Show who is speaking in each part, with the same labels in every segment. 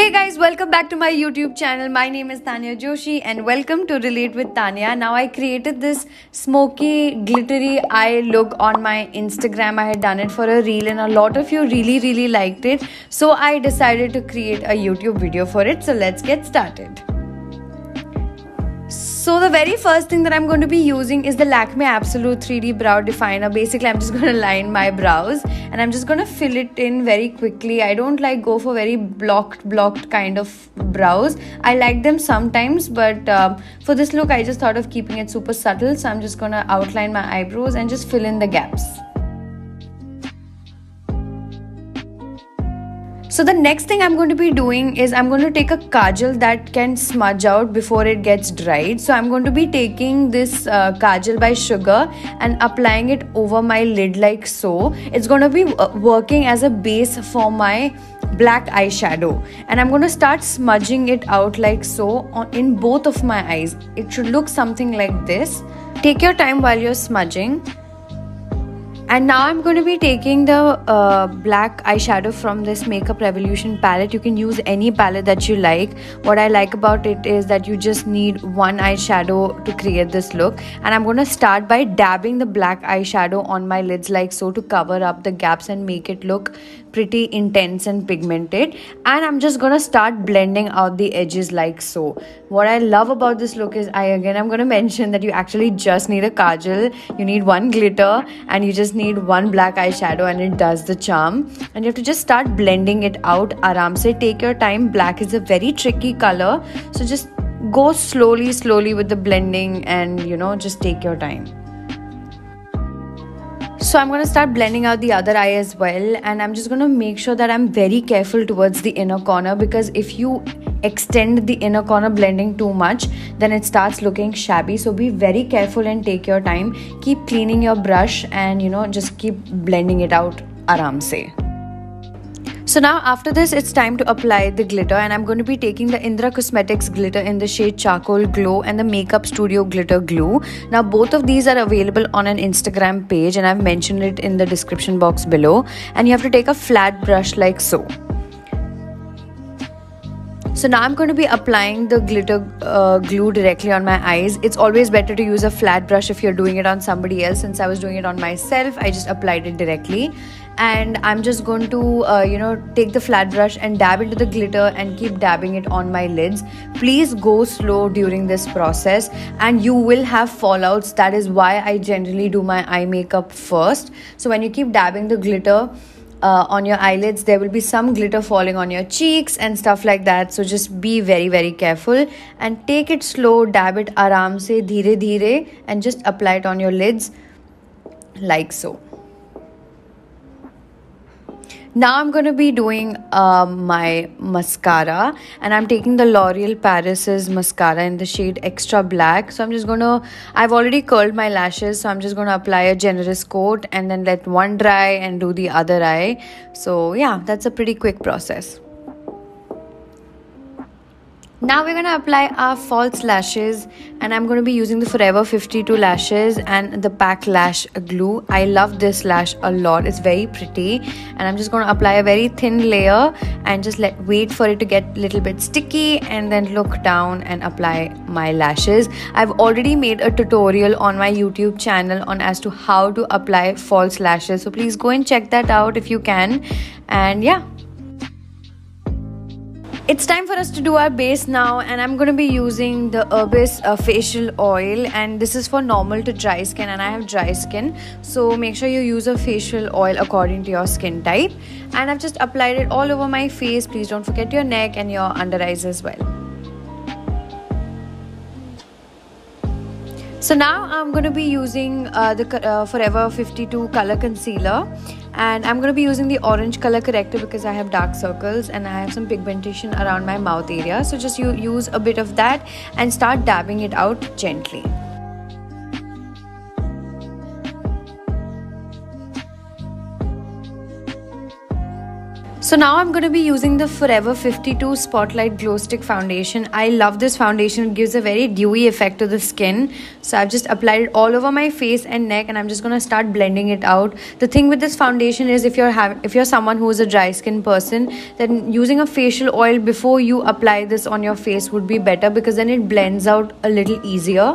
Speaker 1: Hey guys, welcome back to my YouTube channel. My name is Tanya Joshi and welcome to Relate with Tanya. Now I created this smoky glittery eye look on my Instagram. I had done it for a reel and a lot of you really liked it. So I decided to create a YouTube video for it. So let's get started. So the very first thing that I'm going to be using is the Lakme Absolute 3D Brow Definer. Basically, I'm just going to line my brows and I'm just going to fill it in very quickly. I don't like go for very blocked kind of brows. I like them sometimes, but for this look, I just thought of keeping it super subtle. So I'm just going to outline my eyebrows and just fill in the gaps. So the next thing I'm going to be doing is I'm going to take a kajal that can smudge out before it gets dried. So I'm going to be taking this kajal by Sugar and applying it over my lid like so. It's going to be working as a base for my black eyeshadow. And I'm going to start smudging it out like so in both of my eyes. It should look something like this. Take your time while you're smudging. And now I'm going to be taking the black eyeshadow from this Makeup Revolution palette. You can use any palette that you like. What I like about it is that you just need one eyeshadow to create this look. And I'm going to start by dabbing the black eyeshadow on my lids like so to cover up the gaps and make it look pretty intense and pigmented. And I'm just going to start blending out the edges like so. What I love about this look is I'm going to mention that you actually just need a kajal, you need one glitter, and you just need one black eyeshadow, and it does the charm. And you have to just start blending it out. Aram se, take your time. Black is a very tricky color, so just go slowly with the blending and just take your time. So I'm going to start blending out the other eye as well, and I'm just going to make sure that I'm very careful towards the inner corner, because if you extend the inner corner blending too much, then it starts looking shabby. So be very careful and take your time. Keep cleaning your brush and just keep blending it out aram se. So now after this, it's time to apply the glitter, and I'm going to be taking the Indra Cosmetics glitter in the shade Charcoal Glow and the Makeup Studio Glitter Glue. Now both of these are available on an Instagram page, and I've mentioned it in the description box below. And you have to take a flat brush like so. So now I'm going to be applying the glitter glue directly on my eyes. It's always better to use a flat brush if you're doing it on somebody else. Since I was doing it on myself, I just applied it directly. And I'm just going to take the flat brush and dab into the glitter and keep dabbing it on my lids. Please go slow during this process and you will have fallouts. That is why I generally do my eye makeup first. So when you keep dabbing the glitter on your eyelids, there will be some glitter falling on your cheeks and stuff like that. So just be very careful and take it slow. Dab it aram se, dheere and just apply it on your lids like so. Now I'm going to be doing my mascara, and I'm taking the L'Oreal Paris's mascara in the shade Extra Black. So I've already curled my lashes, so I'm just going to apply a generous coat and then let one dry and do the other eye. So yeah, that's a pretty quick process. Now we're going to apply our false lashes, and I'm going to be using the Forever 52 lashes and the PAC lash glue. I love this lash a lot. It's very pretty, and I'm just going to apply a very thin layer and just wait for it to get a little bit sticky, and then look down and apply my lashes. I've already made a tutorial on my YouTube channel on as to how to apply false lashes, so please go and check that out if you can. And yeah, it's time for us to do our base now, and I'm going to be using the Herbis facial oil, and this is for normal to dry skin, and I have dry skin, so make sure you use a facial oil according to your skin type. And I've just applied it all over my face. Please don't forget your neck and your under eyes as well. So now I'm going to be using the Forever 52 color concealer, and I'm going to be using the orange color corrector because I have dark circles and I have some pigmentation around my mouth area. So just use a bit of that and start dabbing it out gently. So now I'm going to be using the Forever 52 Spotlight Glow Stick Foundation. I love this foundation. It gives a very dewy effect to the skin. So I've just applied it all over my face and neck, and I'm just going to start blending it out. The thing with this foundation is if you're someone who is a dry skin person, then using a facial oil before you apply this on your face would be better, because then it blends out a little easier.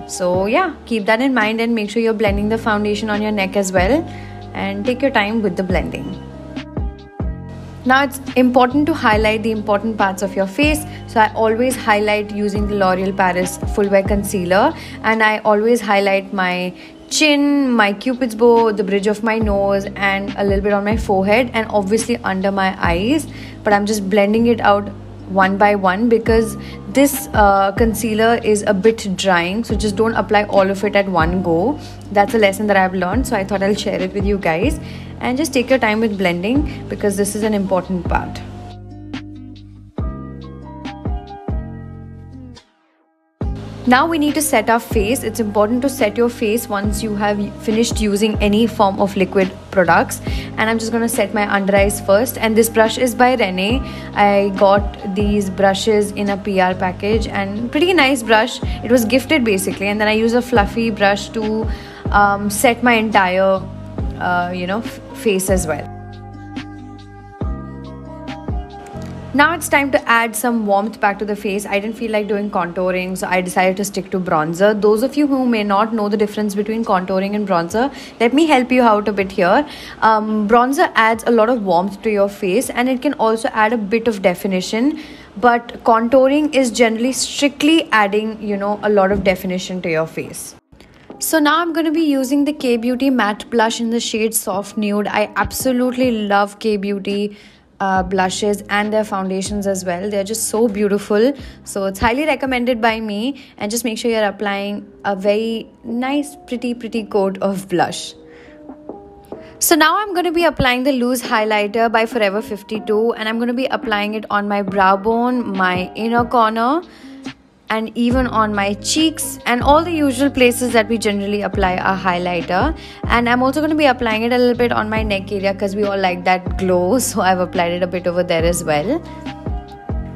Speaker 1: So yeah, keep that in mind and make sure you're blending the foundation on your neck as well, and take your time with the blending. Now it's important to highlight the important parts of your face. So I always highlight using the L'Oreal Paris Full Wear Concealer, and I always highlight my chin, my cupid's bow, the bridge of my nose, and a little bit on my forehead, and obviously under my eyes. But I'm just blending it out one by one because this concealer is a bit drying, so just don't apply all of it at one go. That's a lesson that I've learned, so I thought I'll share it with you guys. And just take your time with blending because this is an important part. Now we need to set our face. It's important to set your face once you have finished using any form of liquid products. And I'm just going to set my under eyes first. And this brush is by Rene. I got these brushes in a PR package, and pretty nice brush. It was gifted basically. And then I use a fluffy brush to set my entire face as well. Now it's time to add some warmth back to the face. I didn't feel like doing contouring, so I decided to stick to bronzer. Those of you who may not know the difference between contouring and bronzer, let me help you out a bit here. Bronzer adds a lot of warmth to your face, and it can also add a bit of definition. But contouring is generally strictly adding, a lot of definition to your face. So now I'm going to be using the K-Beauty matte blush in the shade Soft Nude. I absolutely love K-Beauty blushes and their foundations as well. They're just so beautiful. So it's highly recommended by me. And just make sure you're applying a very nice, pretty coat of blush. So now I'm going to be applying the loose highlighter by Forever 52. And I'm going to be applying it on my brow bone, my inner corner, and even on my cheeks, and all the usual places that we generally apply a highlighter. And I'm also going to be applying it a little bit on my neck area because we all like that glow, so I've applied it a bit over there as well.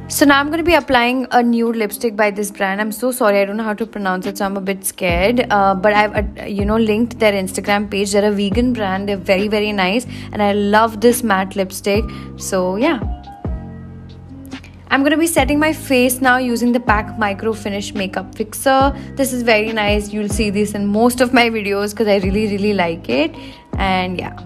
Speaker 1: So now I'm going to be applying a nude lipstick by this brand. I'm so sorry, I don't know how to pronounce it, so I'm a bit scared, but I've linked their Instagram page. They're a vegan brand. They're very nice, and I love this matte lipstick. So yeah, I'm going to be setting my face now using the PAC Micro Finish Makeup Fixer. This is very nice. You'll see this in most of my videos because I really like it. And yeah.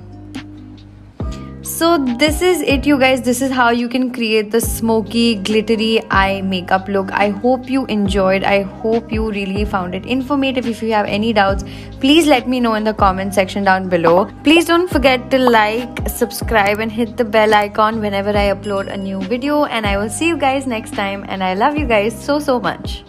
Speaker 1: So this is it, you guys. This is how you can create the smoky, glittery eye makeup look. I hope you enjoyed. I hope you really found it informative. If you have any doubts, please let me know in the comment section down below. Please don't forget to like, subscribe, and hit the bell icon whenever I upload a new video. And I will see you guys next time. And I love you guys so much.